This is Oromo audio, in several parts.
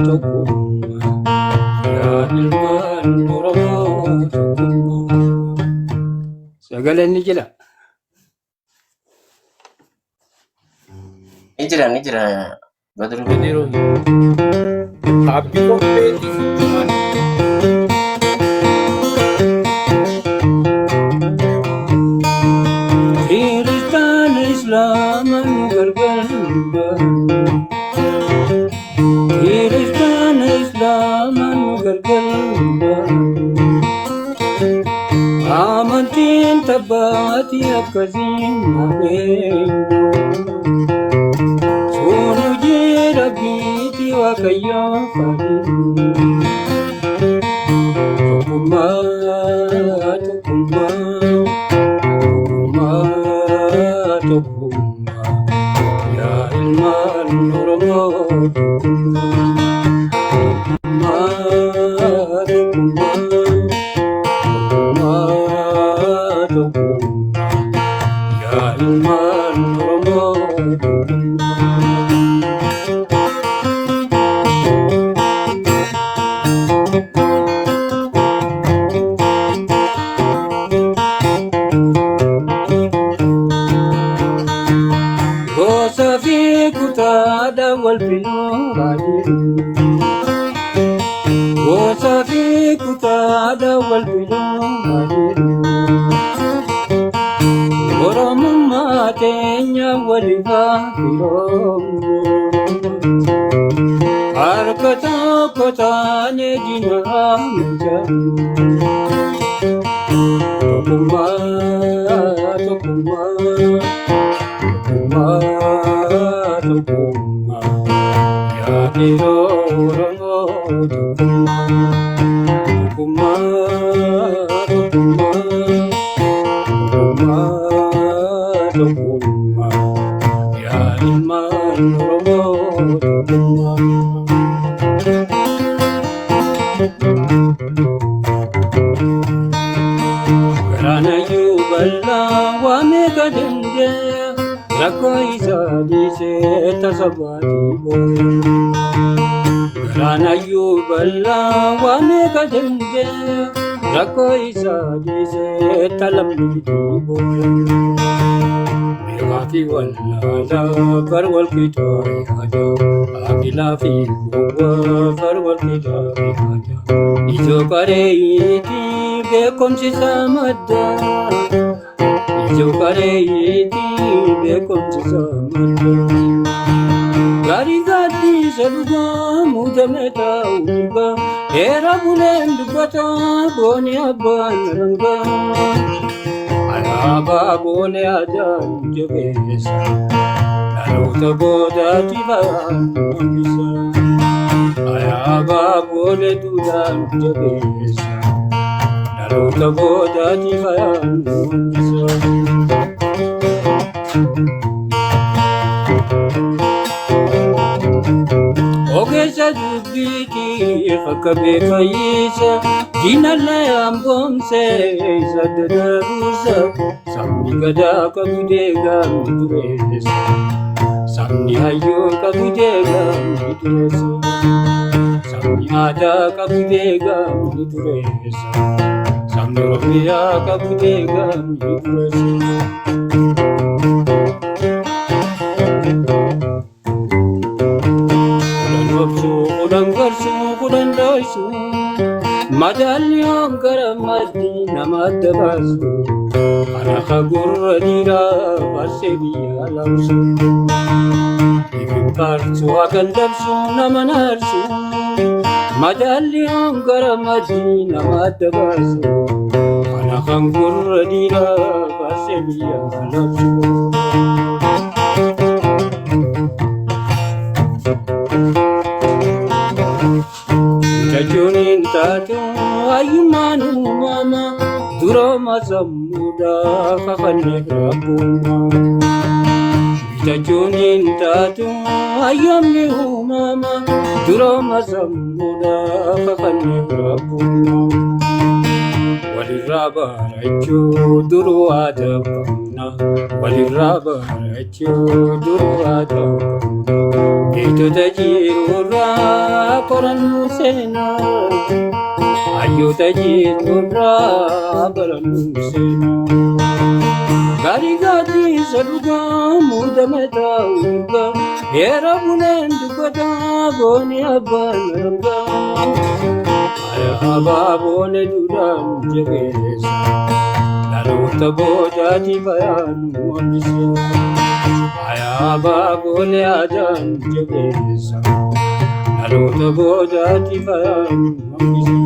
tokkummaa yaa ilmaan Oromoo tokkummaa. Sagaleen ni jira. Ni jira. Badru Bediru. Abdi Kopeti. Kiristan Islam gargar. Kiristan Islam gargar. Amantin tabati akazin nabeyo. Sunu jira biti wakaya fari. Tukuma, tukuma, tukuma, ya ilman Oromo. Tukuma, tukuma, tukuma, ya ilman Oromo. Gosa fi kutada wal pinuradi. Gosa fi kutada wal pinuradi. Oromummaa teenya walifa firoomne. Harka tokko taane diinaa mijaa'u. Tokkummaa, tokkummaa. Tukuma, ya Oromo. Tukuma, tukuma, tukuma, tukuma, ya ilman Oromo. Tukuma. Karana yuballa wa megadenge. Rakko isa dise tasabati boy. Garana yuballa wa meka jenge. Rakko isa dise talamni boy. Mekati walla la farwal kitari haja. Akila fi huwa farwal kitari haja. Ijo kare iti bekom si samadda. Ijo kare iti bekom samadu. Gari gadi saluga mujameta uga. Era bulen dubata boni abban ranga. Alaba bole ajan jebesa. Laluta boda tiba bisa. Alaba bole tudan jebesa. Laluta boda tiba bisa. Ogessa dubbiti fakkabe fayyisa dinalla ambomse saddarusa samni gada kabudega miduresa samni hayyo kabudega miduresa samni ada kabudega miduresa samni robiya kabudega miduresa. Kudan daisu madalyon karamati namada basu anaka gurra dira barsebi alamsu ibin parsu akan dabsu namanarsu madalyon karamati namada basu anaka gurra dira barsebi alamsu. Jajunin tatu ayumanu mama duroma sammuda kafanne rabuma. Jajunin tatu ayumni mama duroma sammuda kafanne rabuma. Waliraba rachu duru adabna waliraba rachu duru adabna. Itu tajirura qorannuu seenaa hayyoota jiruurraa barannuu seenaa gaarii gaaddiisa dhugaa muudame taa'uudha heera buleen dubbataa booni abbaan argaa ayaa boone duudhaan jabeessa dhaloota boodaati fayaanu hambise ayaa boone aadaan jabeessa dhaloota boodaati fayaanu hambise.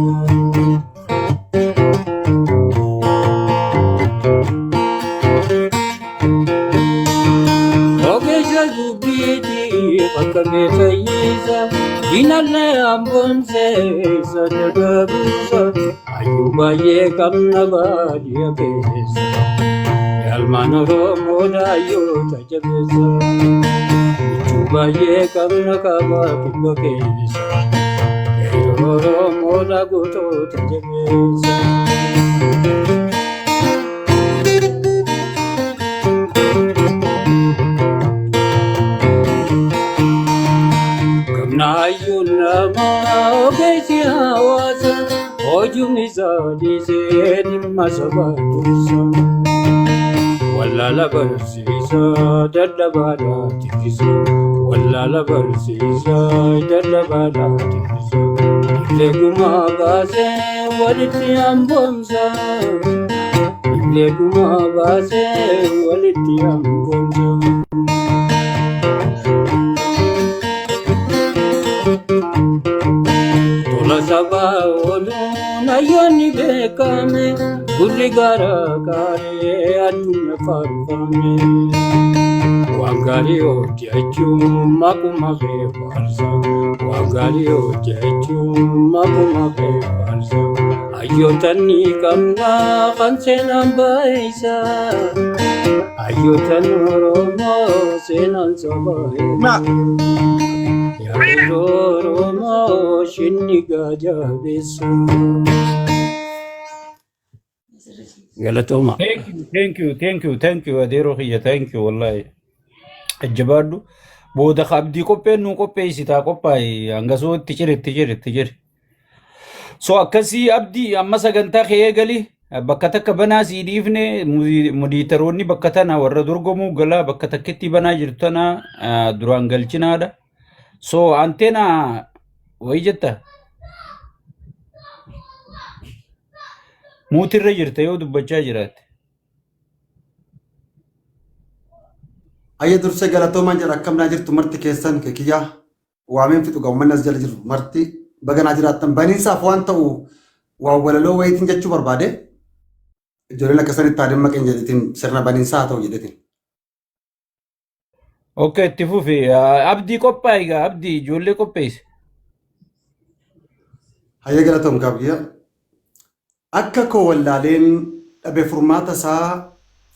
Akame fayyisa dinalle ambonse sadagabusa ayuba ye kamna badiya kesa yalmano moda yo tajabesa ayuba ye kamna kaba kibba kesa yoro moda goto tajabesa Nayunama ogesi hawasa ojumiza dizeni masabatusa wallala barsisa dadabada tikisa wallala barsisa dadabada tikisa leguma base waliti ambonsa leguma base waliti ambonsa Sabah olun ayoni bekame gurri gara kare adunya farfame wangari ojachu makuma be farsa wangari ojachu makuma be farsa ayotani kamna kansenan baisa ayotan romo senan sabai Romo shiniga jabesu galatoma thank you adero khiya thank you wallahi ajabadu boda khabdi qoppen nu qoppe sita qoppai angaso tijiri so akasi abdi amma saganta khiye gali bakka takka banaa si dhiifne muditaroonni bakka tana warra dorgomuu gala bakka takketti banaa jirtana duraan galchinaadha. So antena wayjetta muutirra jirta yoo dubbachaa jiraate ayya durse galatoomaan jira akkamnaa jirtu marti keessan kiyyaa waameen fixu gammannas jala jiru marti baganaa jiraattan baniinsaaf waan ta'u waa walaloo wayitiin jechuu barbaade ijoolleen akkasanitti aademma qeen jedhetiin sirna baniinsaa haa ta'u jedhetiin. Okay, tifufi abdi qophaayiga abdi ijoollee qopheesse. Hayya galatoom gaabiyya akka koo wallaaleen dhabe furmaata isaa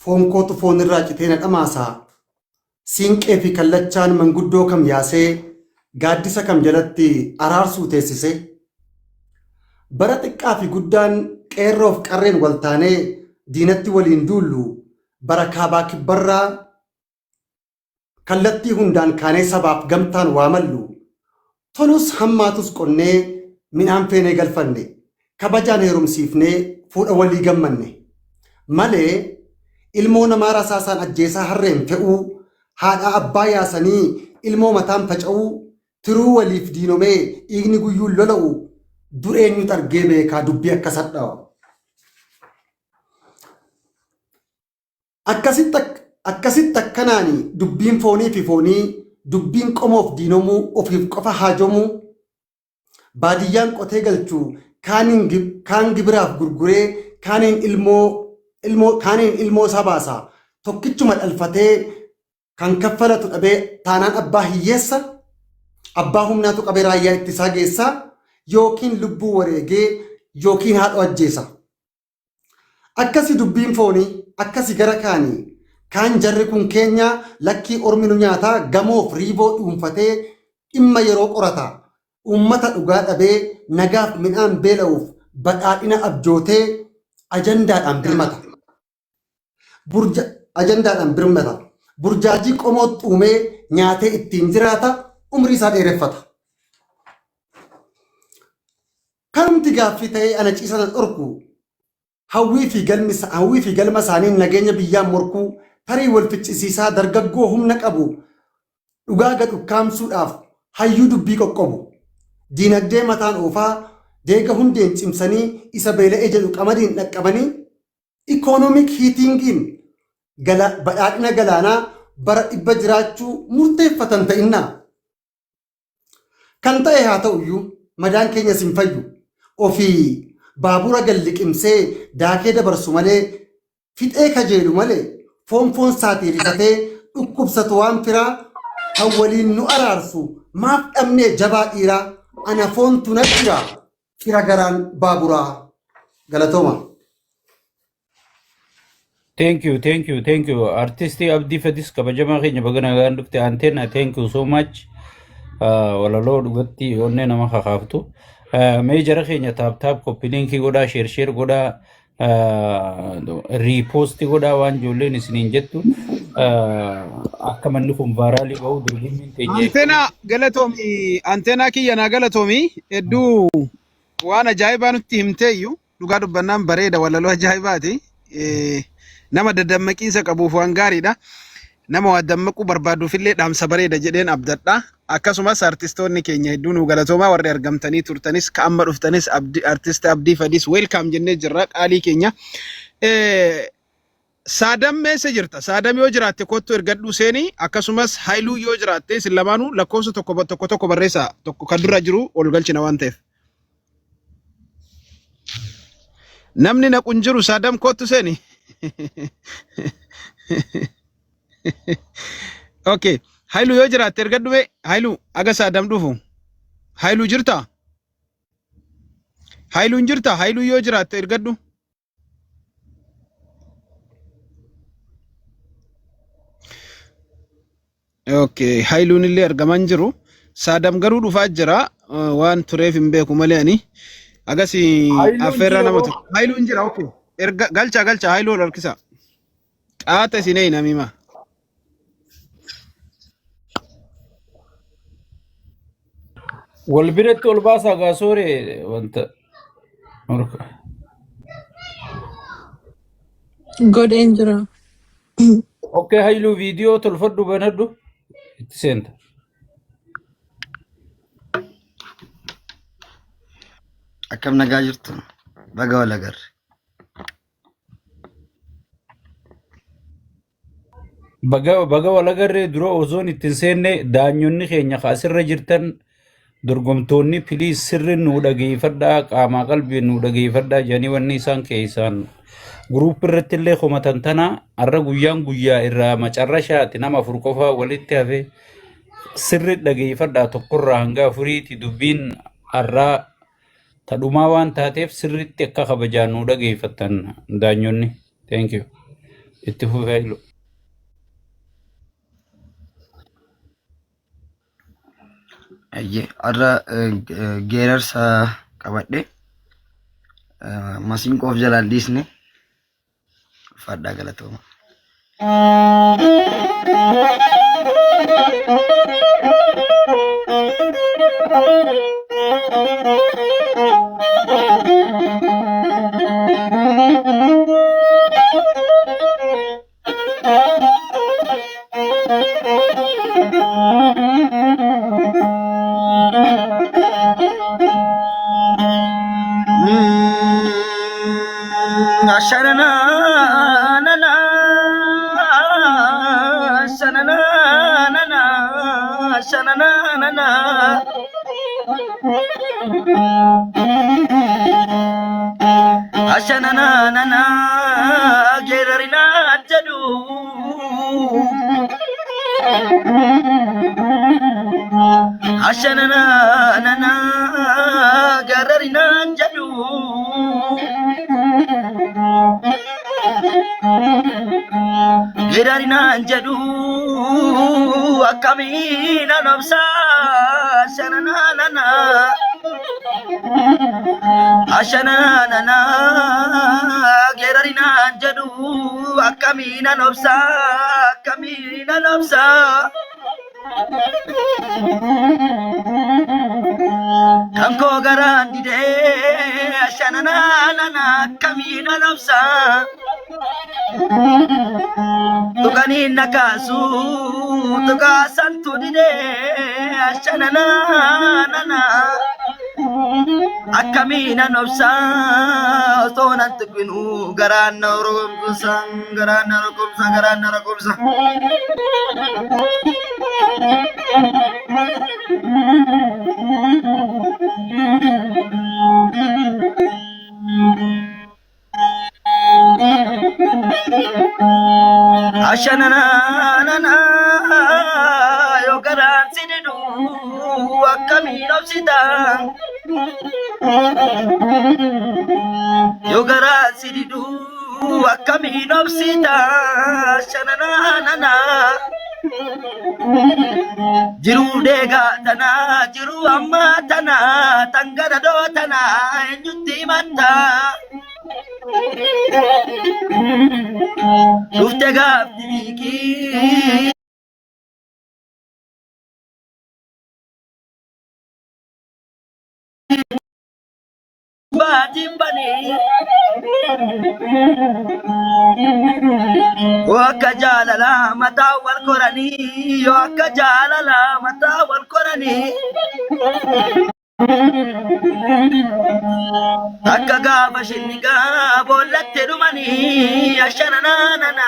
foon kootu foon irraa citee na dhamaasaa siinqee fi kallachaan manguddoo kam yaasee gaaddisa kam jalatti araarsuu teessise bara xiqqaa fi guddaan qeerroof qarreen waltaanee diinatti waliin duullu bara kaabaa kibbarraa kallattii hundaan kaanee sabaaf gamtaan waamallu tolus hammaatus qonnee midhaan feenee galfanne kabajaan heerumsiifnee fuudha walii gammanne malee ilmoo namaa rasaasaan ajjeesaa harreen fe'uu haadha abbaa yaasanii ilmoo mataan faca'uu tiruu waliif diinomee dhiigni guyyuun lola'u dur eenyutu argee beekaa dubbii akka sadhaa'u akkasitti akkanaani dubbiin foonii fi foonii dubbiin qomoof diinomuu ofiif qofa haajomuu baadiyyaan qotee galchuu kaan gibiraaf gurguree kaaniin ilmoo isaa baasaa tokkichuma dhalfatee kan kaffalatu dhabee taanaan abbaa hiyyeessa abbaa humnaatu qabee raayyaa ittisaa geessaa yookiin lubbuu wareegee yookiin haadha ajjeesa akkasi dubbiin foonii akkasi gara kaanii kaan jarri kun keenya lakkii orminu nyaataa gamoof riiboo dhuunfatee dhimma yeroo qorata ummata dhugaa dhabee nagaaf midhaan beela'uuf badhaadhina abjootee ajandaadhaan birmata burjaajii qomoo xuumee nyaatee ittiin jiraata umrii isaa dheereffata gaaffii ta'ee ana ciisan dhorku hawwii fi galma isaanii nageenya biyyaan morkuu tarii wal ficcisiisaa dargaggoo humna qabu dhugaa gad ukkaamsuudhaaf hayyuu dubbii qoqqobu diinagdee mataan oofaa deega hundeen cimsanii isa beela'ee jedhu qamadiin dhaqqabanii ikoonoomik hiitingiin badhaadhina galaanaa bara dhibba jiraachuu murteeffatan ta'innaa kan ta'e haa ta'uyyuu madaan keenya sin fayyu ofii baabura galliqimsee daakee dabarsu malee fixee kajeelu malee foon saatii rifatee dhukkubsatu waan firaa kan waliin nu araarsu maaf dhabnee jabaa dhiiraa ana foontu na jira fira garaan baaburaa galatooma. Thank you. Artist Abdi Fadis kabajama keenya bagana gaan dhufte antenna. Thank you so much. Walaloo dhugatti onne nama kakaaftu. Mee jara keenya taap copy link godhaa share godhaa repost godhaa waan ijoolleen isiniin jettu akka manni kun vaaraalii ba'u dorgommiin teenya. Anteenaa kiyya naa galatoomi hedduu waan ajaa'ibaa nutti himteeyyu dhugaa dubbannaan bareeda walaloo ajaa'ibaati. Nama daddammaqiinsa qabuuf waan gaariidha. Nama waa dammaquu barbaaduufillee dhaamsa bareeda jedheen abdadha. Akkasumas artistoonni keenya hedduu nu galatoomaa warri argamtanii turtanis ka amma dhuftanis artist Abdii Fadis welcome jennee jirra qaalii keenya. Saadam meessa jirta? Saadam yoo jiraatte kottu ergadhu seenii akkasumas Haayiluu yoo jiraatte isin lamaanuu lakkoofsa tokko barreessaa tokko kan dura jiru ol galchina waan ta'eef. Namni naqun jiru Saadam kottu seenii. Okay, Haayiluu yoo jiraatte ergadhu mee Haayiluu aga Saadam dhufu. Haayiluu jirta? Haayiluun jirta? Haayiluu yoo jiraatte ergadhu. Okay, Haayiluun illee argaman jiru. Saadam garuu dhufaa jira waan tureef hin beeku malee ani. Agasi affeerraa nama tokko. Haayiluun jira okay. Galcha Haayiluu ol harkisa. Qaata isinee namima. Wal biratti ol baasaa gaasoore wanta. Godheen jira. Okay, Haayiluu viidiyoo tolfadhu banadhu itti seenta. Akkam nagaa jirtu baga wal agarre. Baga wal agarree dura osoon ittiin seenne daanyonni keenya kaasirra jirtan dorgomtoonni piliis sirri nuu dhageeffadhaa qaamaa qalbii nuu dhageeffadhaa jedhanii wanni isaan keessaan guruup irratti illee komatan tana har'a guyyaa irraa macarrashaati nama afur qofaa walitti hafe sirri dhageeffadhaa tokkorraa hanga afuriiti dubbiin har'aa tadhumaa waan taateef sirritti akka kabajaan nuu dhageeffatan daanyonni. Thank you. Itti fufee jiru. Arra geerarsa qabadhe masiinqoof jalaan dhiisne fadhaa galatooma. Ashanana gerarina jadu Ashanana gerarina jadu gerarina jadu akamina nobsa Ashanana Ashanana gerarina jadu akamina nobsa kanko garandi de ashanana kamina nafsa tukani nakasu tukasan tudide ashanana akamina nafsa sonan tukinu garana rokumsa garana rokumsa ashanana yo garan sididu akamina sita yo garan sididu akamina sita ashanana jiru dega tana jiru amma tana tangada do tana enyutti matta dufte gafti bani waka jalala mata wal korani waka jalala mata wal korani akka gaafa shinniga boollatte dhumani ashananana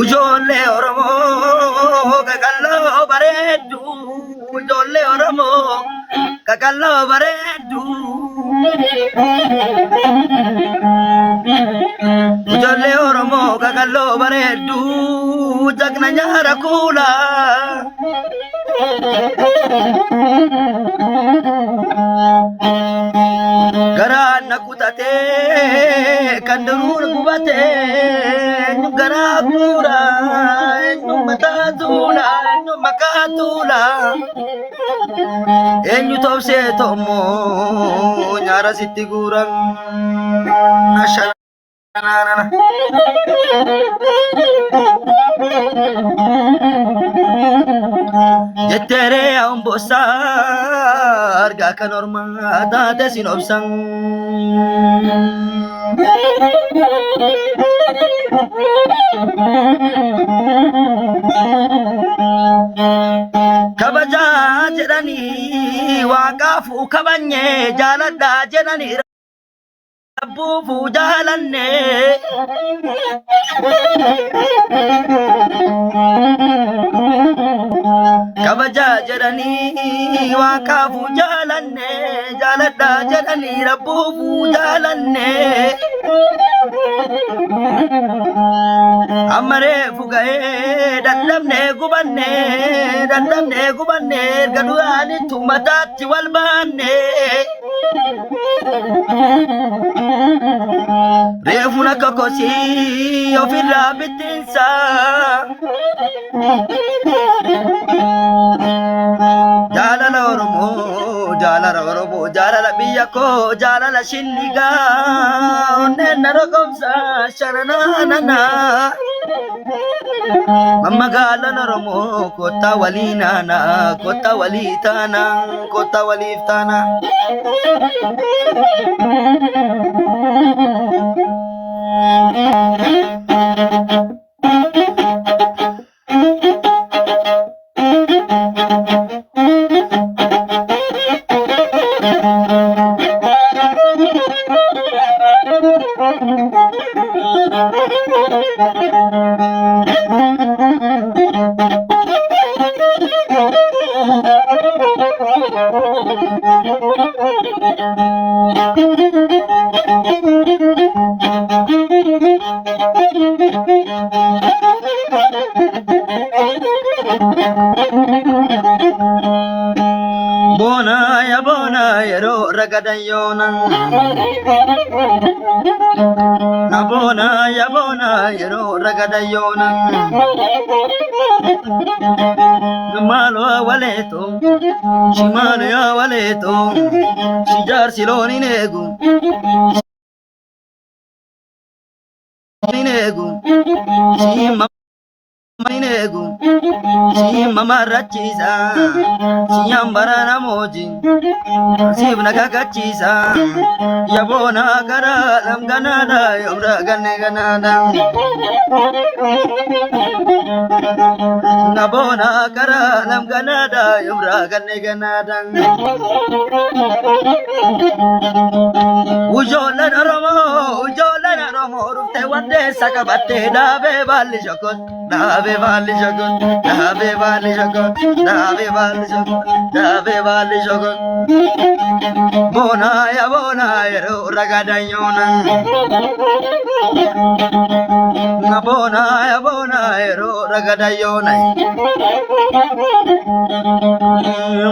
ijoollee oromoo qaqalloo bareeddu ijoollee oromoo qaqalloo bareeddu ijoollee oromoo qaqalloo bareeddu jagna nyaara kuula garaan na kutatee kan duruun gubatee garaa kuura eenyu mataa tuula eenyu makaa tuula eenyu tobsee tommoo nyaara sitti guuran ashanana jettere ambosa arga kan orma taate sinobsan kabaja jedhani waaqaafu kabanye jaaladha jedhani rabbuufu jaalanne kabaja jedhani waaqaafu jaalanne jaaladha jedhani rabbuufu jaalanne ammaree fuga'ee dadhabne gubanne erga du'aanitu mataatti wal baanne reefuna kokosii ofirraa bittinsa jaalala oromoo jaalala biyya koo jaalala shinnigaa onneen na roqomsa shananana mammagaalan oromoo kottaa walii naana kottaa walii taana kottaa waliif taana bona yero ragadayona nabona yero ragadayona malo waleto shimalo ya waleto shijar siloni negu shima manegu si mamarachisa si ambara namoji si nakakachisa yabona gara lam ganada yomra ganne ganada nabona gara lam ganada yomra ganne ganada ujolan romo rufte wande sakabate dabe bali shokot dabe bali shokot dabe bali shokot dabe bali shokot dabe bali shokot bona ya ro ragadayona bona ya ro ragadayona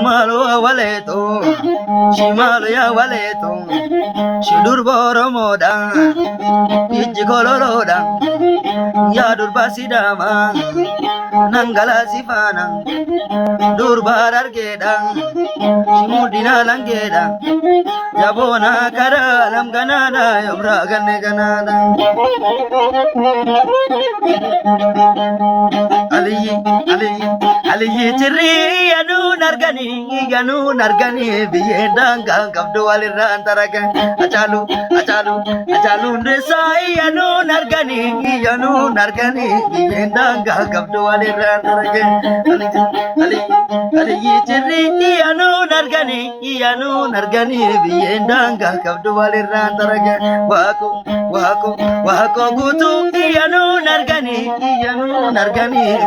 malu waleto shimalu ya waleto shidur boro moda iji koloroda ya durba sidama nangala sifana durba dargeda shimudina langeda ya bona kara lam ganada yomra ganne ganada aliyi chiri yanu nargani biye danga kabdu walira antaraga achalu ndesai yanu nargani biye danga kabdu walira antaraga aliyi chiri yanu nargani biye danga kabdu walira antaraga wako gutu yanu nargani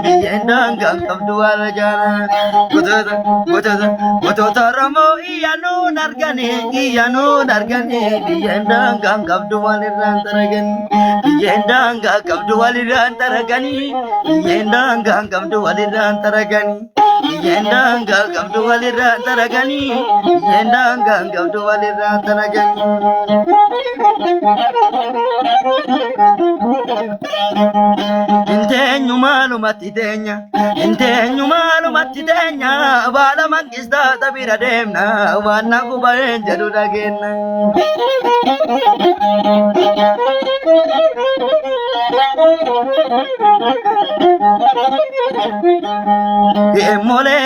biye danga kabdu walira Gotota Ramo iyanu nargani biyendang kabdu waliran taragan biyendang kabdu waliran taragani biyendang kabdu waliran taragani biyendang kabdu waliran taragani biyendang kabdu waliran taragani Intenyu malu matidenya bala mangista tabira demna wana kubaen jadu dagena mole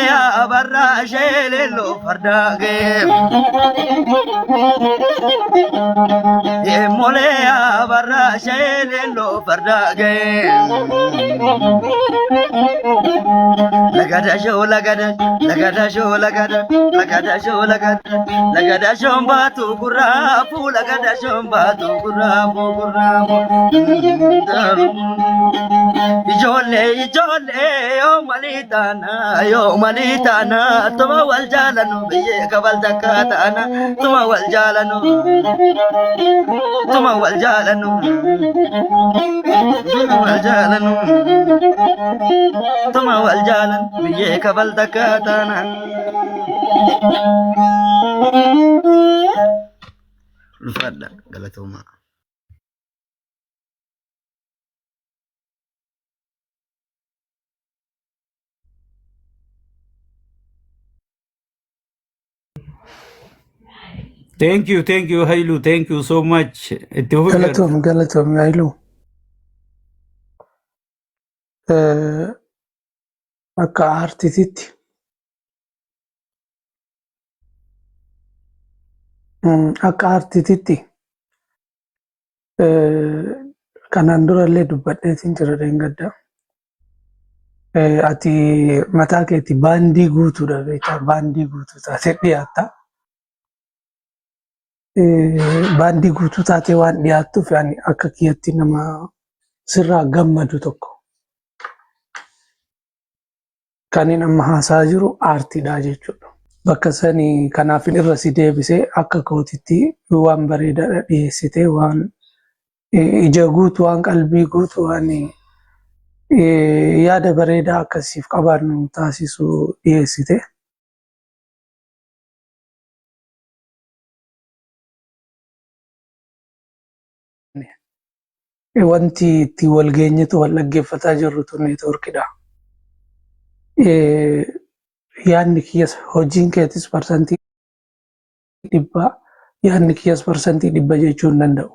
abarra shele lo fardage mole abarra shele lo fardage lagada shombatu kurapu lagada shombatu kurapu ijole yo malitana tuma wal jalanu biye kabal zakatana tuma wal jalanu tuma wal jalan biye kabal zakatana Fadlan galatuma Thank you, Hailu. Thank you so much. Galatom, Hailu. Akka aartititti kanaan durallee dubbadheetiin jira deengadda. Ati mataa keetti baandii guutuudha beektaa baandii guutuu taatee dhiyaatta. Baandii guutuu taatee waan dhiyaattuuf ani akka kiyyatti nama sirraa gammadu tokko. Kan inni amma haasaa jiru aartiidha jechuudha. Bakka sanii kanaaf irra si deebisee akka kootitti waan bareedaadha dhiyeessitee waan ija guutuu waan qalbii guutuu waan yaada bareedaa akkasiif qabaannu taasisu dhiyeessite. Wanti itti wal geenyetu wal dhaggeeffataa jirrutu neetwoorkidha. Yaadni kiyyas hojiin keetis parsantii 100 yaadni kiyyas parsantii 100 jechuu hin danda'u.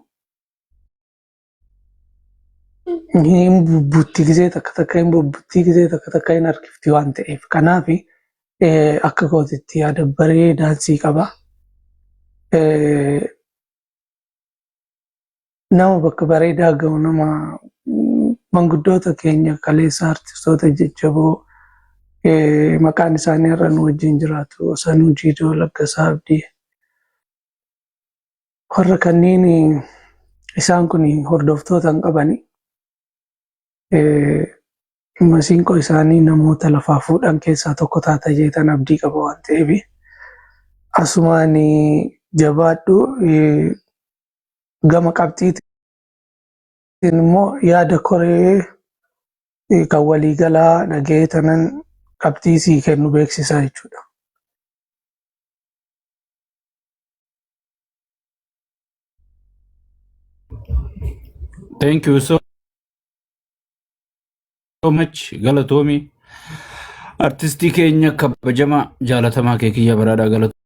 hin bubbutti gisee takka hin bubbutti gisee takka hin harkifti waan ta'eef kanaaf akka kootitti yaada bareedaansii qaba. Nama bakka bareedaa ga'u nama manguddoota keenya kaleessa artistoota jajjaboo maqaan isaanii irra nu wajjin jiraatu Sanuu Jiidoo Laggasaa Abdii warra kanneen isaan kun hordoftoota hin qabani. Masiinqoo isaanii namoota lafaa fuudhan keessaa tokko taata jeetan abdii qaba waan ta'eef asumaan jabaadhu. Gama qabxiitiin immoo yaada koree kan waliigalaa dhaga'ee tanan qabxii sii kennu beeksisaa jechuudha. Thank you so much galatoomi artistii keenya kabajamaa jaalatamaa kee kiyya baraadhaa galatu.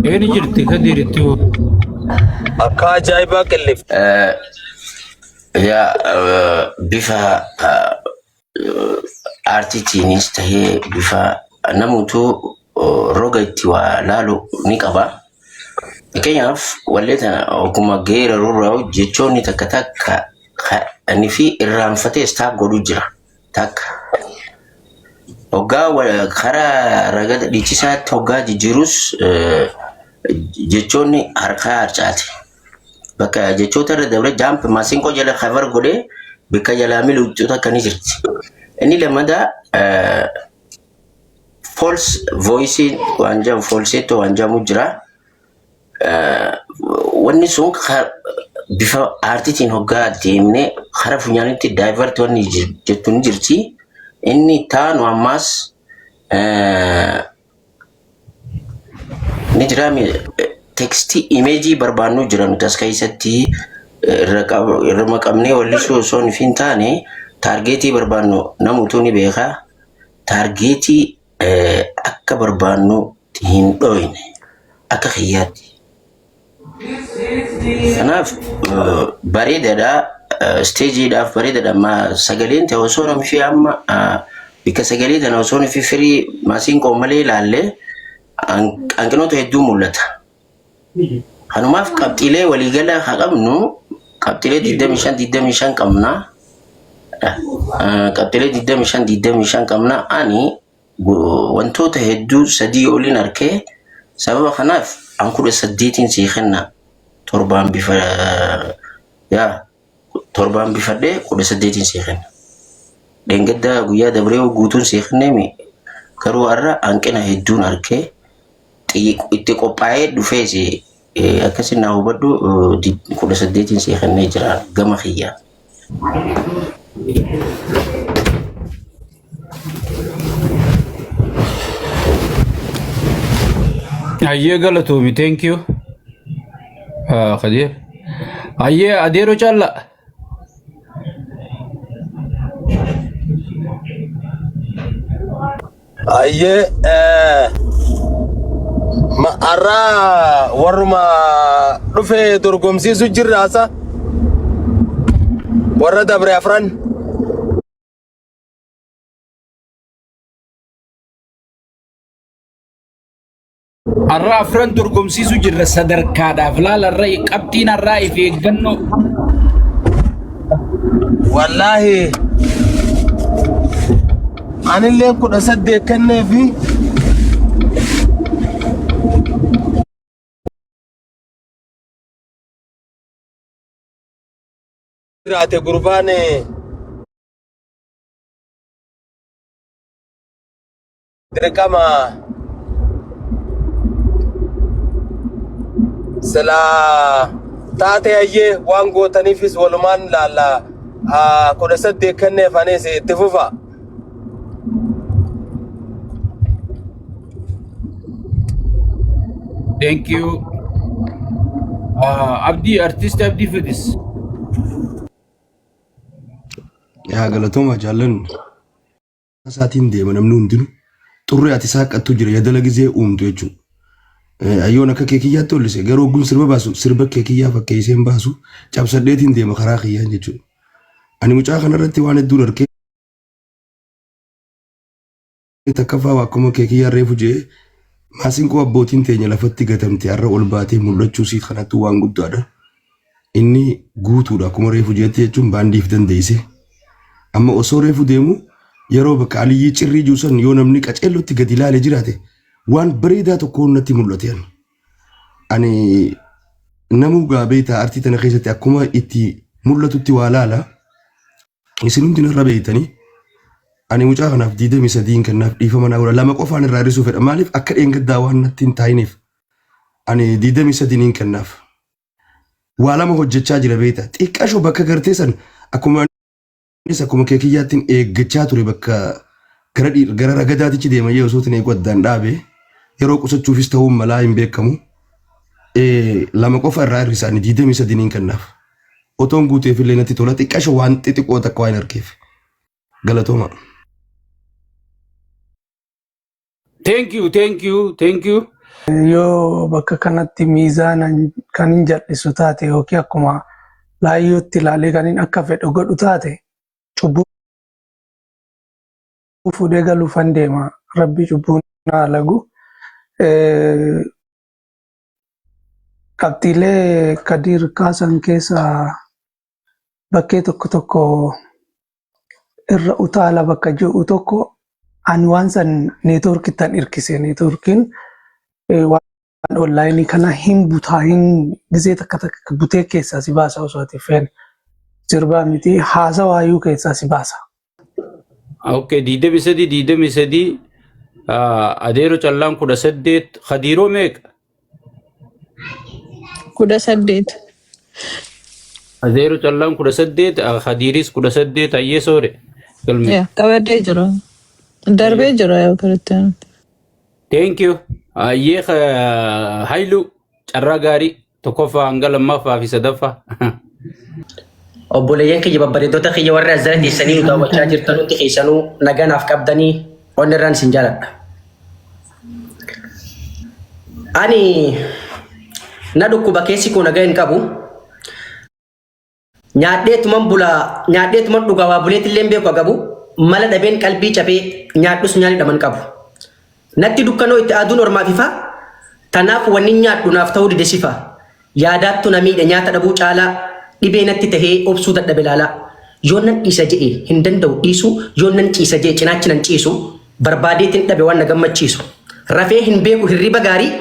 Eeni jirti kadiritti akka ajaa'ibaa qilleef yaa bifa aartiitiinis tahee bifa namuutu roga itti waa laalu ni qaba. Fakkeenyaaf walleeta ogummaa geerarurraa jechoonni takka takka inni fi irraanfatee istaaf godhu jira. Takka hoggaa karaa ragada dhiichisaatti hoggaa jijjiirus jechoonni harkaa harcaate. Bakka jechoota irra dabre jaamp maasinqoo jala cover godhee bakka jalaa miluuccuuta akkanii jirti. Inni lammadaa false voice waan jedhamu falsetto waan jedhamu jira. Wanni sun bifa aartiitiin hoggaa deemnee karaa funyaanitti divert wanni jettu ni jirti. Inni taanu ammas ni jira tekstii imeejii barbaannu jira nuti as keessatti irra maqamnee wallisuu osoo hin taane taargeetii barbaannu namuutu ni beeka. Taargeetii akka barbaannu hin dhoyne akka xiyyaatti. Kanaaf bareedaadha steejiidhaaf bareedaadha amma sagaleen ta'e osoo namni fi amma bika sagalee tana osoo namni fi firii maasinqoo malee ilaalle hanqinoota hedduu mul'ata. Kanumaaf qabxiilee waliigalaa haa qabnu qabxiilee 25 qabna. Qabxiilee 25 qabna ani wantoota hedduu sadii oliin arkee sababa kanaaf an 18 sii kenna torbaan bifadhee 18 sii kenna. Dheengaddaa guyyaa dabree guutuun sii kenneemi garuu har'a hanqina hedduun arkee itti qophaa'ee dhufees akkasii naa hubadhu 18 sii kennee jira gama kiyyaa. Ayyee galatoomi thank you. Qadir. Ayyee adeero calla. ayyee ma'arraa warruma dhufe dorgomsiisu jirraasa warra dabre afran Arra afran dorgomsiisu jirra sadarkaadhaaf laalarra qabxiin arraa if eeggannoo. wallaahi anillee 18 kenneefi jiraate gurbaan dirqama sila taate ayyee waan gootaniifis walumaan laalla 18 kenneef anis itti fufa. Thank you. Abdi artist Abdi Fedis. yaa galatooma jaallan asaatiin deema namni hundinuu xurri ati saaqattu jira yadala gizee uumtu jechuudha. Ayyoon akka keekiyyaatti hollise garuu ogguun sirba baasu sirba keekiyyaa fakkeesseen baasu cabsadheetiin deema karaa kiyyaan jechuudha. Ani mucaa kanarratti waan hedduun argee takkaffaa akkuma keekiyyaa reefu jee maasinqoo abbootiin teenya lafatti gatamte har'a ol baatee mul'achuu siit kanatti waan guddaadha. Inni guutuudha akkuma reefu jeetti jechuun baandiif dandeesse. Amma osoo reefu deemu yeroo bakka aliyyii cirrii juusan yoo namni qaceellotti gadi ilaalee jiraate waan bareedaa tokko natti mul'ate. Ani namuu gaabeeta artii tana keessatti akkuma itti mul'atutti waa laala. Isin hundi narra beeytanii ani mucaa kanaaf 23 kennaaf dhiifama naa lama qofaan irraa hir'isuu fedha. Maaliif akka dheengaddaa waan natti hin taa'iniif ani 23 kennaaf. Waa lama hojjechaa jira beeyta. Xiqqaashoo bakka gartee san akkuma keekiyyaattiin eeggachaa ture bakka gara ragadaatichi deemayyee osootiin eegu addaan dhaabe yeroo qusachuufis ta'uu malaa hin beekamu. Lama qofa irraa hir'isanii 23 kennaaf. Otoon guuteef illee natti tola xiqqaashoo waan xixiqqoo takka waan argeef. Galatooma. Thank you. Yoo bakka kanatti miizaana kan hin jal'isu taate yookiin akkuma laayyootti ilaalee kan hin akka fedhu godhu taate cubbuu fuudhee galuufan deema. Rabbi cubbuu naa lagu. Qabxiilee Kadir kaasan keessa bakkee tokko irra utaala bakka jiru tokko ani waan san neetwoorkittan hirkise. Neetwoorkiin waan onlaayinii kana hin butaa hin gizee takka butee keessaa si baasa osoo ati feene sirbaa miti haasawaayuu keessaa si baasa. Okay, 23 adeero callaan 18 Kadiroo meeqa? 18. Adeero callaan 18 Kadiris 18 ayyee soore. Ya, qabadee jira. Darbee jira yoo kiristiyaanaa. Thank you. Ayyee Hailu carraa gaarii tokkoffaa hanga lammaffaa fi sadaffaa. Obboleeyyan kiyya babbareedota kiyya warra azara teessanii daawwachaa jirtanutti keessanuu naganaaf qabdanii waan irraan isin jaaladha. Ani na dhukkuba keessi koo nagaa hin qabu. Nyaadheetuman dhugaa waa buleetillee hin beeku qabu. Mala dhabeen qalbii cabee nyaadhus nyaanni dhaman qabu. Natti dukkanoo itti aduun ormaafifa. Tanaaf wanni nyaadhu naaf ta'uu didesifa. Yaadaattu na miidha nyaata dhabuu caalaa dhibee natti tahee obsuu dadhabe laalaa. Yoon nan dhiisa jedhe hin danda'u dhiisu yoon nan ciisa jedhe cinaachi nan ciisu barbaadeetiin dhabe waan na gammachiisu. Rafee hin beeku hirriba gaarii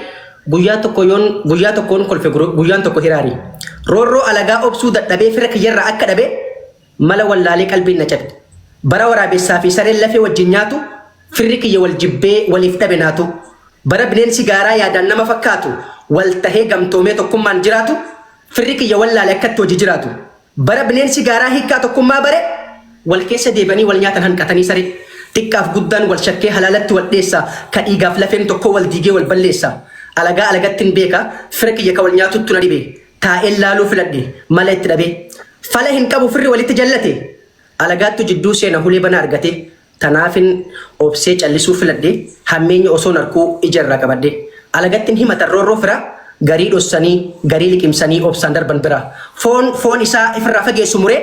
guyyaa tokkoon kolfe guyyaan tokko hiraari. Roorroo alagaa obsuu dadhabee fira kiyyarraa akka dhabe mala wallaalee qalbiin na cabe. Bara waraabessaa fi sareen lafee wajjin nyaatu firri kiyya wal jibbee waliif dhabe naatu. Bara bineensi gaaraa yaadaan nama fakkaatu wal tahee gamtoomee tokkummaan jiraatu firri kiyya wallaalee akkatti hojii jiraatu. Bara bineensi gaaraa hiikaa tokkummaa bare wal keessa deebanii wal nyaatan hanqatanii sare. Xiqqaaf guddaan wal shakkee halaalatti wal dheessa ka dhiigaaf lafeen tokko wal diigee wal balleessa. Alagaa alagattiin beeka fira kiyya ka wal nyaatuttu na dhibe. Taa'een laaluu filadhe mala itti dhabe. Fala hin qabu firri walitti jallate. Alagaattu jidduu seena hulee bana argate. Tanaafin obsee callisuu filadhe hammeenya osoo narkuu ijarraa qabadhe. Alagattiin himatan roorroo fira garii dhossanii garii liqimsanii obsaan darban bira. Foon isaa ifirraa fageessu muree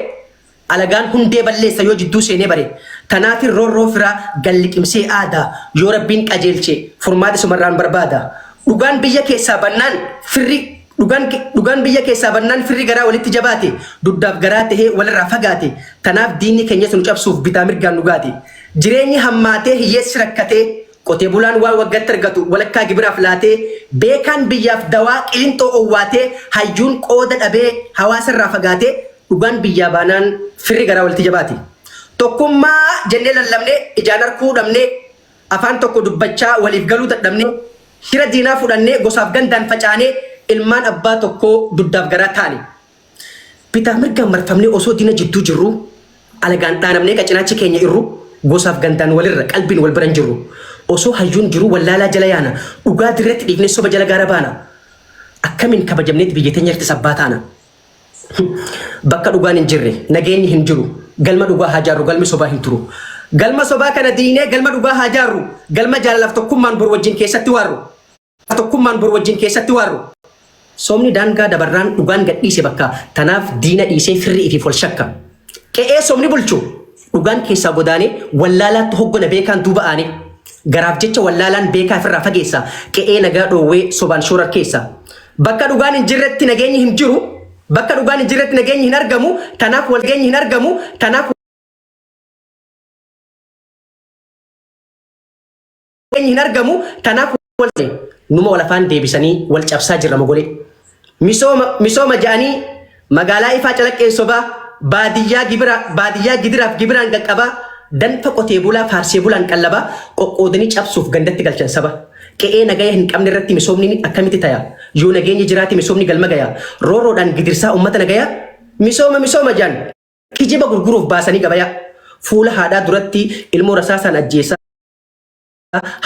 alagaan hundee balleessa yoo jidduu seenee bare. Tanaafin roorroo fira galliqimsee aadaa yoo rabbiin qajeelche furmaata sumarraan barbaada. Dhugaan biyya keessaa bannaan firri garaa walitti jabaate duddaaf garaa tahee walirraa fagaate. Tanaaf diinni keenya sun cabsuuf bitaa mirgaan dhugaate. Jireenyi hammaatee hiyyeessi rakkatee qotee bulaan waan waggaatti argatu walakkaa gibiraaf laatee beekaan biyyaaf dawaa qilinxoo owwaatee hayyuun qooda dhabee hawaasarraa fagaatee dhugaan biyyaa baanaan firri garaa walitti jabaate. Tokkummaa jennee lallabnee ijaan harkuu dhabnee afaan tokko dubbachaa waliif galuu dadhabnee hira diinaa fudhannee gosaaf gandaan facaanee ilmaan abbaa tokkoo duddaaf garaa taane. Bitaa mirgaan marfamnee osoo diina jidduu jirru alagaan dhaanamnee qacinaachi keenya irru gosaaf gandaan walirra qalbiin wal biran jirru. Osoo hayyuun jiru wallaalaa jala yaana dhugaa dirreetti dhiifnee soba jala gaara baana. Akkamiin kabajamneetti biyya teenya irratti sabbaa taana. Bakka dhugaan hin jirre nageenyi hin jiru galma dhugaa haa jaarru galmi sobaa hin turu. Galma sobaa kana diinee galma dhugaa haa jaarru galma jaalalaaf tokkummaan bor wajjin keessatti waarru. Tokkummaan bor wajjin keessatti waarru. Somni daangaa dabarraan dhugaan gadhiise bakka tanaaf diina dhiisee firri ifi fol shakka. Qe'ee somni bulchu dhugaan keessaa godaanee wallaalaatti hoggona beekaan duuba aanee garaaf jecha wallaalaan beekaa firraa fageessa qe'ee nagaa dhoowwee sobaan shoorar keessa. Bakka dhugaan hin jirretti nageenyi hin jiru. Bakka dhugaan hin jirretti nageenyi hin argamu. Tanaaf walgeenyi hin argamu. Tanaaf hin argamu. Tanaaf numa walafaan deebisanii wal cabsaa jirra mogolee. Misooma ja'anii magaalaa ifaa calaqqeen sobaa baadiyyaa gidiraaf gibiraan qaqqabaa danfa qotee bulaa faarsee bulaan qallabaa qoqqoodanii cabsuuf gandatti galchan saba. Qe'ee nagaya hin qabne irratti misoomni akkamitti taya? Yoo nageenyi jiraate misoomni galma gaya. Rooroodhaan gidirsaa uummata nagaya. Misooma jaan kijiba gurguruuf baasanii gabaya. Fuula haadhaa duratti ilmoo rasaasaan ajjeesaa.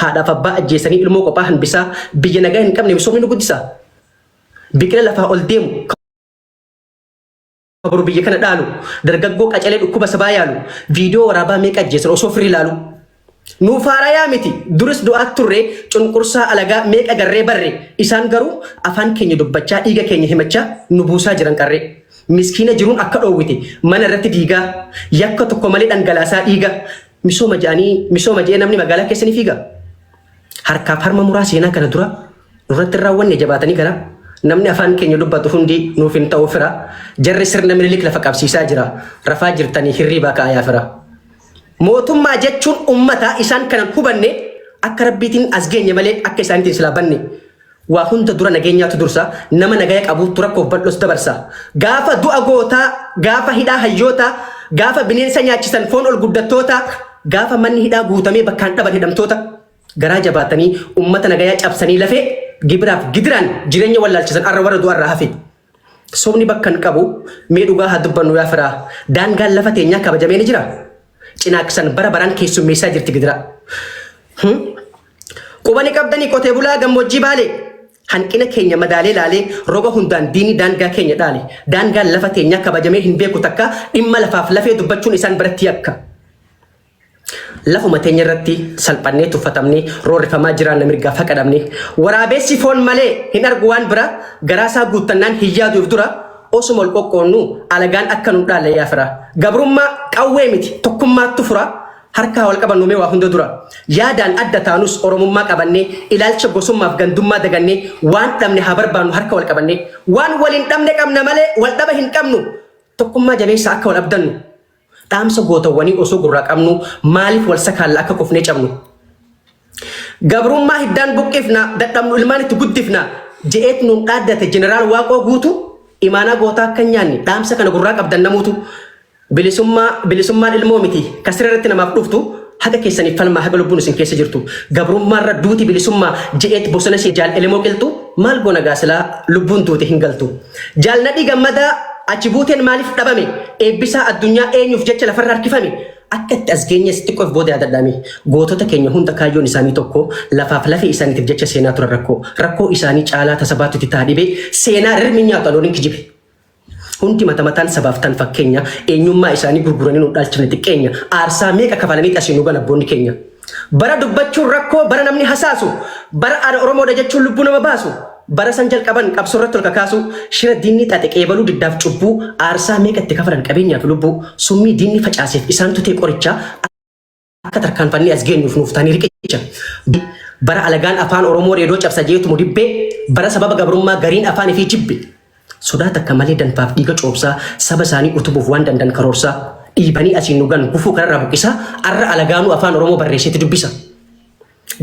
Haadhaaf abbaa ajjeesanii ilmoo qophaa hanbisaa biyya nagaa hin qabne misoomni nu guddisaa. Biqila lafaa ol deemu kaburu biyya kana dhaalu dargaggoo qacalee dhukkuba sabaa yaalu viidiyoo waraabaa meeqa ajjeesan osoo firii ilaalu. Nuuf haarayaa miti duris du'aat turre cunqursaa alagaa meeqa garree barre isaan garuu afaan keenya dubbachaa dhiiga keenya himachaa nu buusaa jiran qarree. Miskiina jiruun akka dhoowwite mana irratti diigaa yakka tokko malee dhangalaasaa dhiiga. Misooma jedhee namni magaalaa keessanii fiiga. Harkaaf harma muraa seenaa kana dura nurratti raawwanne jabaatanii gara namni afaan keenya dubbatu hundi nuuf hin ta'u fira. Jarri sirna Minilik lafa qabsiisaa jira. Rafaa jirtanii hirriibaa ka'ayaa fira. Mootummaa jechuun ummata isaan kanan hubanne akka rabbiitiin as geenye malee akka isaaniitiin silaa banne. Waa hunda dura nageenyaatu dursa nama nagaya qabuutu rakkoof bal'oos dabarsa. Gaafa du'a gootaa, gaafa hidhaa hayyootaa, gaafa bineensa nyaachisan foon ol guddattoota, gaafa manni hidhaa guutamee bakkaan dhaban hidhamtoota garaa jabaatanii ummata nagayaa cabsanii lafee gibiraaf gidiraan jireenya wallaalchisan arra warra du'arraa hafe. Sobni bakka hin qabu mee dhugaa haa dubbannu yaa firaa daangaan lafa teenyaa kabajamee ni jira. Cinaaqsan bara baraan keessummeessaa jirti gidira. Qubani qabdanii qotee bulaa gammoojjii baalee hanqina keenya madaalee laalee roga hundaan diini daangaa keenya dhaale daangaan lafa teenyaa kabajamee hin beeku takka dhimma lafaaf lafee dubbachuun isaan biratti akka. Lafuma teenya irratti salphannee tuffatamnee roorrifamaa jiraan mirgaa faqadamne waraabessi foon malee hin argu waan bira garaasaa guuttannaan hin yaaduuf dura osuma ol qoqqoonnu alagaan akka nu dhaalle yaafira. Gabrummaa qawwee miti tokkummaattu fura harkaa wal qabannu mee waa hunda dura yaadaan adda taanus oromummaa qabannee ilaalcha gosummaaf gandummaa dagannee waan dhabne haa barbaannu harka wal qabannee waan wal hin dhabne qabna malee wal dhaba hin qabnu tokkummaa jabeessa akka wal abdannu. Dhaamsa gootawwanii osoo gurraa qabnu maaliif wal sakaalla akka kufnee cabnu. Gabrummaa hiddaan buqqifna dadhabnu ilmaan itti guddifna je'eet nuun dhaaddate jeneraal Waaqoo guutu imaanaa gootaa akka nyaanni dhaamsa kana gurraa qabdan namuutu. Bilisummaan ilmoo miti kasira irratti namaaf dhuftu haga keessaniif falmaa haga lubbuun isin keessa jirtu. Gabrummaarra duuti bilisummaa je'eet bosona si jaal elemoo qilxu maal goona gaasilaa lubbuun duute hin galtu. Jaalnadhii gammadaa achi buuteen maaliif dhabame eebbisaa addunyaa eenyuuf jecha lafarra harkifame akka itti as geenyes xiqqoof booda yaadadhame gootota keenya hunda kaayyoon isaanii tokko lafaaf lafee isaaniitiif jecha seenaa turan rakkoo isaanii caalaa tasabaatutti taadhibee seenaa rirmi nyaatu alooniin kijibe. Hundi mataan sabaaf tan fakkeenya eenyummaa isaanii gurguranii nu dhaalchifne xiqqeenya aarsaa meeqa kafalanii asii nu ganabboonni keenya. Bara dubbachuun rakkoo bara namni hasaasu bara aadaa Oromoodha jechuun lubbuu nama baasu. Bara san jalqaban qabsoorratti ol kakaasu shira diinni xaxe qeebaluu diddaaf cubbuu aarsaa meeqa itti kafalan qabeenyaaf lubbuu summii diinni facaaseef isaan tutee qorichaa akka tarkaanfannee as geenyuuf nuuf taanii riqicha. Bara alagaan afaan Oromoo reedoo cabsa jeetu mudibbee bara sababa gabrummaa gariin afaan ifii jibbe. Sodaa takka malee danfaaf dhiiga coobsaa saba isaanii utubuuf waan dandan karoorsaa dhiibanii asiin nugan gufuu kanarraa buqqisaa arra alagaanuu afaan Oromoo barreesseeti dubbisa.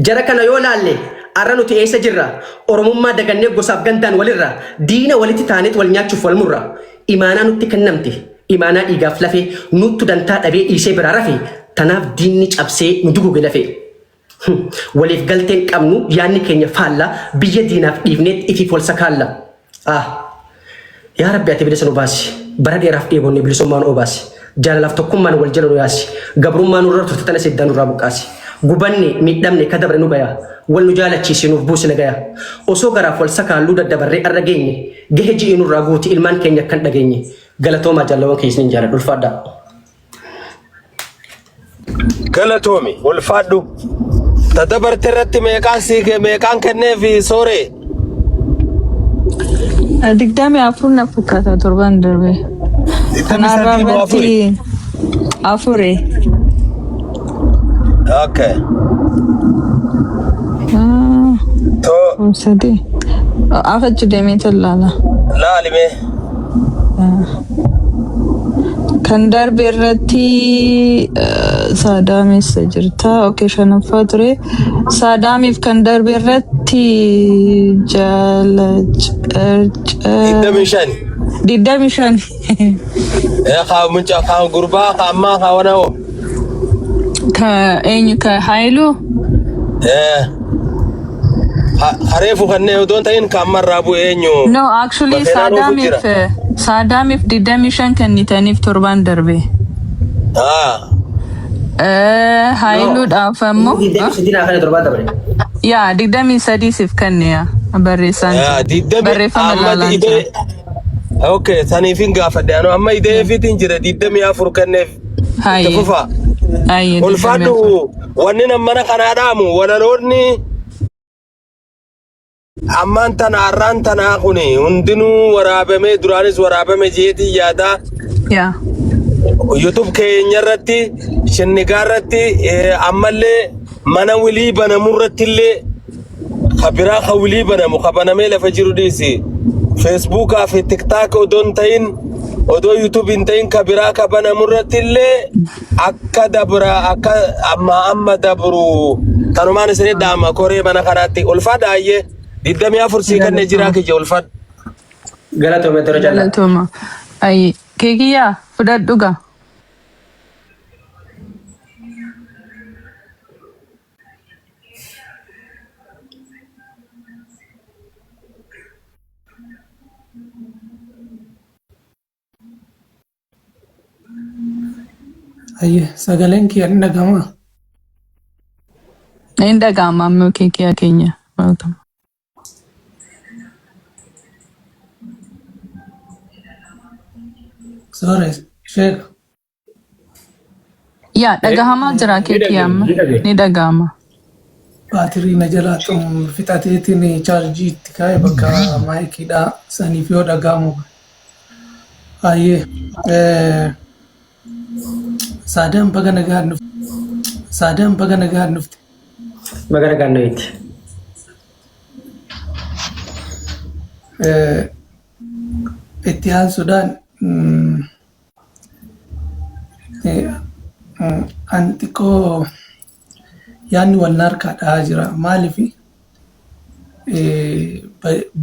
Jara kana yoo laalle arra nuti eessa jirra oromummaa dagannee gosaaf gandaan walirra diina walitti taaneet wal nyaachuuf wal murra imaanaa nutti kennamte imaanaa dhiigaaf lafee nuttu dantaa dhabee dhiisee biraa rafe tanaaf diinni cabsee nu duguge lafee. Waliif galteen qabnu yaanni keenya faallaa biyya diinaaf dhiifneet ifiif wal sakaalla. Yaa Rabbi ati bilisa nu baasi bara dheeraaf dheebonne bilisummaa nu obaasi jaalalaaf tokkummaan wal jala nu yaasi gabrummaa nurra turte tana seddaan nurraa buqqaasi. Gubanne miidhamne ka dabre nu gaya wal nu jaalachiise nuuf buusina gaya osoo garaaf wal sakaalluu daddabarree arra geenye gahe ji'i nurraa guuti ilmaan keenya kan dhageenye galatoomaa jaalawwan keessaniin jaaladha ulfaadhaa. galatomi ulfaadhu tadabarte irratti meeqaan kennee fi sooree digdami afur na fakkaata torban darbe. Kanarraa irratti afure. Okay. Sadi. Afachu deemee tallaala. Laalime. Kan darbe irratti Saadaamessa jirta. Okay, shanaffaa ture. Saadaamiif kan darbe irratti Diddami shan. Kaa gurbaa kaa ammaa kaa wana'oo. Ka eenyu ka Haayilu? Hareefu kanneen odoon ta'in ka ammarraa bu'e eenyu? No, actually Saadaamiif diddami shan kennitaniif torban darbe. Haayiluudhaaf ammoo yaa digdami sadii siif kenne yaa barreessaan barreeffama laalaa. Okay, saniifin gaafadhe anu amma idee fiitiin jira diddami afur kenneef itti fufa. Ulfaadhu wanni mana kanaa dhaamu walaloonni ammaan tana har'aan tanaa kuni hundinuu waraabamee duraanis waraabame jeetii yaadaa. YouTube keenya irratti shinnigaa irratti ammallee mana wilii banamu irratti illee kabiraa ka wilii banamu kabanamee lafa jiru dhiisi. Facebook fi TikTok odoon ta'in odoo YouTube hin ta'in kabiraa kabanamu irratti illee akka dabra akka amma dabru tanumaan isin daama koree mana kanaatti ulfaadha ayyee diddami afur sii kanneen jiraa kiyya ulfaadha. Galatooma dura jala. Galatooma. Ayi keekiyyaa fudhadhu gaa. Aye, sagaleen kiyya ni dhagama. Ni dhagama ammoo keekiyyaa keenya. Welcome. Sorry, Sheikh. Yaa dhagahamaa jira keekiyyaa amma ni dhagama. Baatirii na jalaa fixateetiin chaarjii itti kaa'e bakka maayikiidhaa saniif yoo dhagahamu. Aye, Saadaan baga nagaan dhufte. Saadaan baga nagaan dhufte. Baga nagaan dhufte. Itti aansuudhaan an xiqqoo yaadni wal harkaa dhahaa jira. Maaliif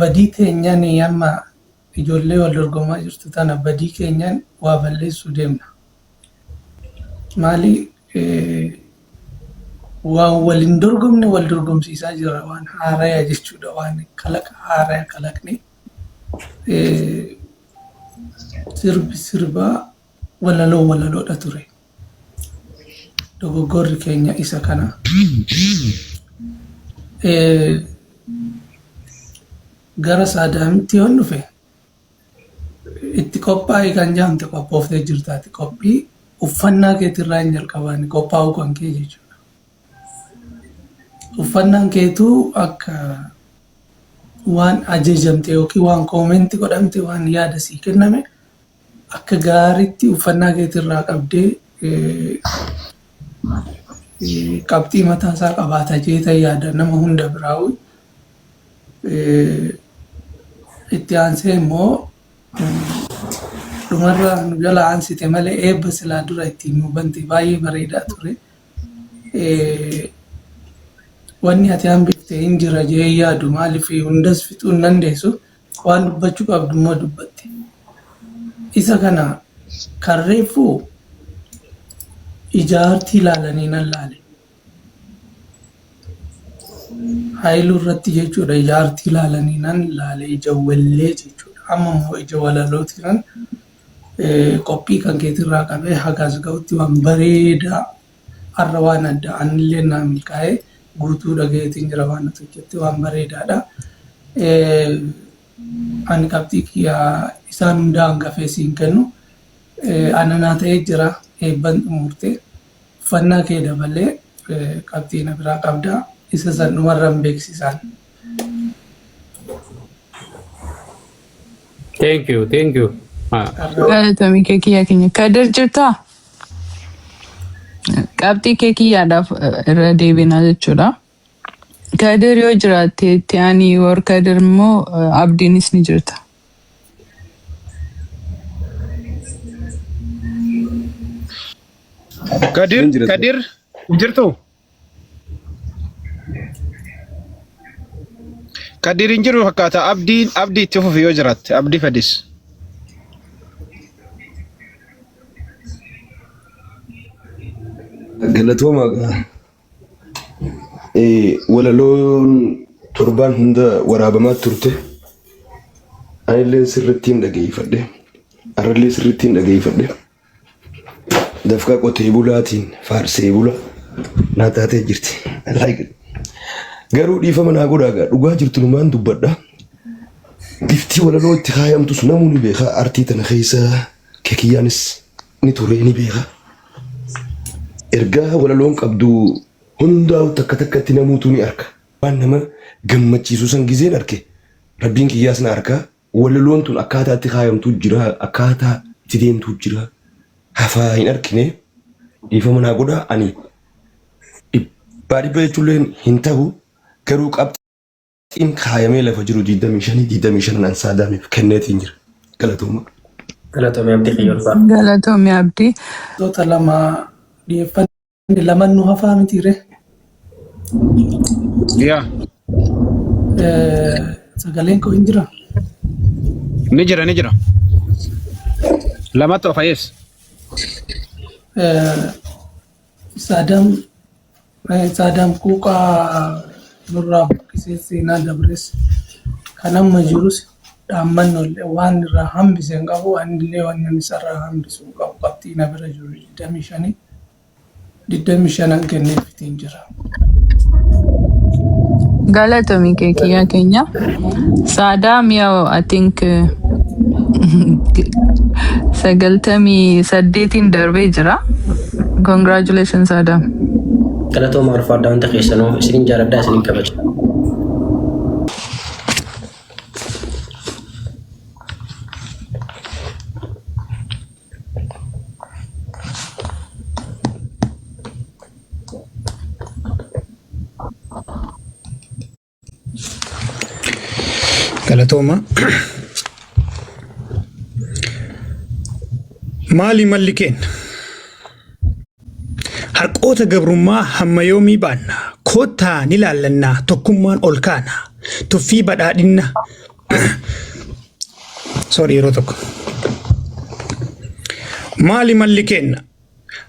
badii keenyaan amma ijoollee wal dorgomaa jirtu tana badii keenyaan waa balleessuu deemna. Maali waan waliin dorgomne wal dorgomsiisaa jira waan haaraa jechuudha waan kalaqa haaraa kalaqne sirbaa walaloodha ture. Dogoggorri keenya isa kana. Gara Saadaamitti yoon dhufe itti qophaa'e kan jaamte qophooftee jirtaati qophii. Uffannaa keetirraa hin jalqabaan qophaa'uu kan kee jechuudha. Uffannaan keetuu akka waan ajajamte yookiin waan koomentii godhamte waan yaada sii kenname akka gaariitti uffannaa keetirraa qabdee qabxii mataasaa qabaata jeeta yaada nama hunda biraa'u. Itti aansee immoo dhumarra nu jala aansite malee eebba silaa dura ittiin nu bante baay'ee bareedaa ture. Wanni ati hambifte hin jira jee yaadu maaliif hundas fixuu hin dandeessu waan dubbachuu qabdu immoo dubbatte. Isa kana kan reeffuu ijaartii ilaalanii nan laale. Haayiluu irratti jechuudha ijaartii ilaalanii nan laale ija wallee jechuudha. Amma immoo ija walalooti nan qophii kan keetirraa qabee hagaas ga'utti waan bareedaa har'a waan adda anillee naa milkaa'ee guutuu dhageetiin jira waan ati hojjette waan bareedaadha. Ani qabxii kiyyaa isaan hundaa hangafee siin kennu ananaa ta'ee jira eebban xumurte uffannaa kee dabalee qabxiin biraa qabdaa isa san dhumarraan beeksisaan. Thank you, thank you. Galatoomi kee kiyya keenya. Kadir jirtaa? Qabxii kee kiyyaadhaaf irra deebinaa jechuudha. Kadir yoo jiraatte itti aanii war Kadir immoo abdiinis ni jirta. Kadir jirtu? Kadir hin jiru fakkaata. Abdii itti fufi yoo jiraatte. Abdii Fadis. Galatooma walaloon torbaan hunda waraabamaa turte anillee sirrittiin dhageeffadhe arrallee sirrittiin dhageeffadhe dafqa qotee bulaatiin faarsee bula naa taatee jirti. Garuu dhiifama naa godhaagaa dhugaa jirtu numaan dubbadha. Biftii walaloo itti kaayamtus namuu ni beeka. Artii tana keessa kekiyyaanis ni ture ni beeka. Ergaa walaloon qabdu hundaa'u takka takkatti namuutu ni arka. Waan nama gammachiisu san gizeen arke. Rabbiin kiyyaas na arka. Walaloon tun akkaataa itti kaayamtu jira. Akkaataa itti deemtu jira. Hafaa hin arkine. Dhiifama naa godhaa ani. Dhibbaa jechuulleen hin ta'u. Garuu qabxiin kaayamee lafa jiru 25 an saadaamiif kenneetiin jira. Galatooma. Galatoomii abdii xiyyoolfaa. Galatoomi abdii. Toota lama dhiyeeffanni lama nu hafaa mitiire. Yaa. Sagaleen koo hin jira. Ni jira. Lamatu hafayees. Saadam Kuuqaa nurraa buqqisee seenaa dabres kan amma jirus dhaammannoollee waan irraa hambise hin qabu anillee waan namni isarraa hambisu hin qabu qabxii na bira jiru 25 kenneefitiin jira. Galatoomi kee kiyya keenya. Saadaam yoo I think 98 darbee jira. Congratulations Saadaam. Galatooma arfaadhaa wanta keessanuu isinin jaaladhaa isinin kabaja. Galatooma. Maali malli kenna? Harqoota gabrummaa hamma yoomii baanna koottaa ni laallannaa tokkummaan ol kaana tuffii badhaadhinna yeroo tokko maali malli kenna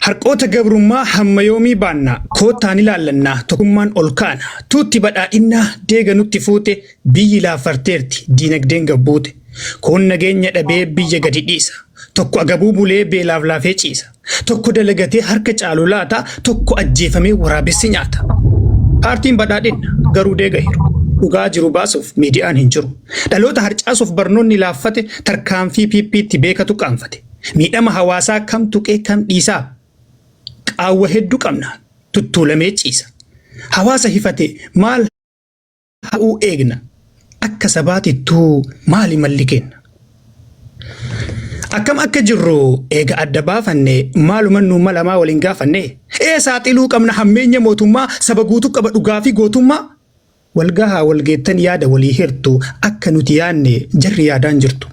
harqoota gabrummaa hamma yoomii baanna koottaa ni laallannaa tokkummaan ol kaana tuutti badhaadhinnaa deega nutti fuute biyyi laaffarteerti diinagdeen gabbuute kun nageenya dhabee biyya gadi dhiisa. Tokko agabuu bulee beelaaf laafee ciisa. Tokko dalagatee harka caalu laata. Tokko ajjeefamee waraabessi nyaata. Paartiin badhaadhinna garuu deega hiru. Dhugaa jiru baasuuf miidiyaan hin jiru. Dhaloota harcaasuuf barnoonni laaffate tarkaanfii PP'tti beekatu qaanfate. Miidhama hawaasaa kam tuqee kam dhiisaa. Qaawwa hedduu qabna tuttuulamee ciisa. Hawaasa hifate maal ha'uu eegna. Akka sabaatittuu maali malli kenna. Akkam akka jirru eega adda baafanne maalumannuu malamaa waliin gaafanne saaxiluu qabna hammeenya mootummaa saba guutuu qaba dhugaa fi gootummaa walgahaa walgeettan yaada walii hirtu akka nuti yaanne jarri yaadaan jirtu.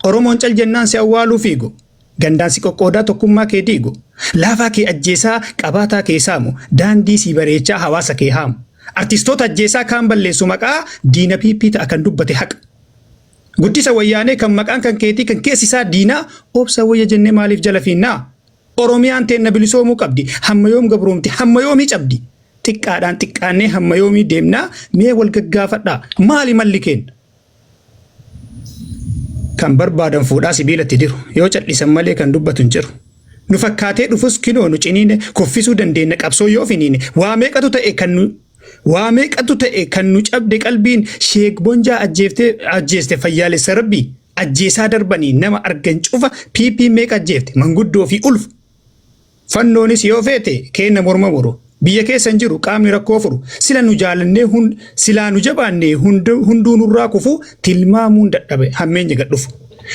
Oromoon cal jennaan si awwaaluu fiigu gandaan si qoqqoodaa tokkummaa kee diigu laafaa kee ajjeesaa qabaataa kee saamu daandii si bareechaa hawaasa kee haamu artistoota ajjeesaa kaan balleessu maqaa diina PP ta'a kan dubbate haqa. Guddisa wayyaanee kan maqaan kan keetii kan keessisaa diinaa obsa wayya jennee maaliif jala fiinnaa? Oromiyaan teenna bilisoomuu qabdi. Hamma yoom gabroomti? Hamma yoomii cabdi? Xiqqaadhaan xiqqaannee hamma yoomii deemnaa mee wal gaggaafadhaa? Maali malli kenna? Kan barbaadan fuudhaa sibiilatti diru yoo callisan malee kan dubbatu hin jiru. Nu fakkaatee dhufus kinoo nu ciniine kuffisuu dandeenya qabsoo yoo finiine waa meeqatu ta'e kan nu cabde qalbiin sheek bonjaa ajjeeste fayyaalessa rabbii ajjeesaa darbanii nama argan cufa PP meeqa ajjeefte manguddoo fi ulfa Fannoonis yoo feete kenna morma muru. Biyya keessan jiru qaamni rakkoo furu. Sila nu jaalannee silaa nu jabaannee hunduu nurraa kufu tilmaamuun dadhabe hammeenya gadhufu.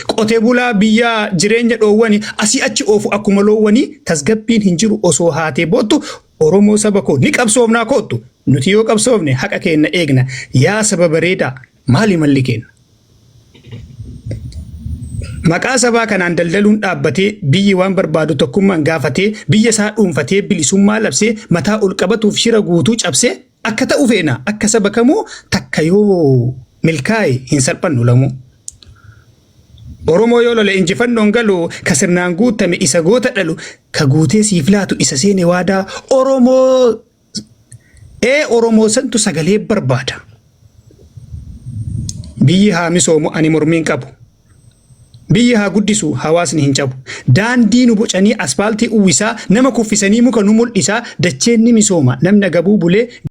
Qotee bulaa biyya jireenya dhoowwanii asii achi oofu akkuma loowwanii tasgabbiin hin jiru osoo haatee boottu Oromoo saba koo ni qabsoofnaa koottu. Nuti yoo qabsoofne haqa keenna eegna. Yaa saba bareedaa maali malli kenna? Maqaa sabaa kanaan daldaluun dhaabbatee biyyi waan barbaadu tokkummaan gaafatee biyya isaa dhuunfatee bilisummaa labsee mataa ol qabatuuf shira guutuu cabsee akka ta'u feena akka saba kamuu takka yoo milkaa'e hin salphannu lamuu. Oromoo yoo lole injifannoon galu ka sirnaan guutame isa goota dhalu ka guutee siif laatu isa seene waadaa Oromoo santu sagalee barbaada. Biyyi haa misoomu ani mormiin qabu. Biyyi haa guddisu hawaasni hin cabu. Daandii nu bocanii asfaaltii uwwisaa nama kuffisanii muka nu mul'isaa dacheen ni misooma namni gabuu bulee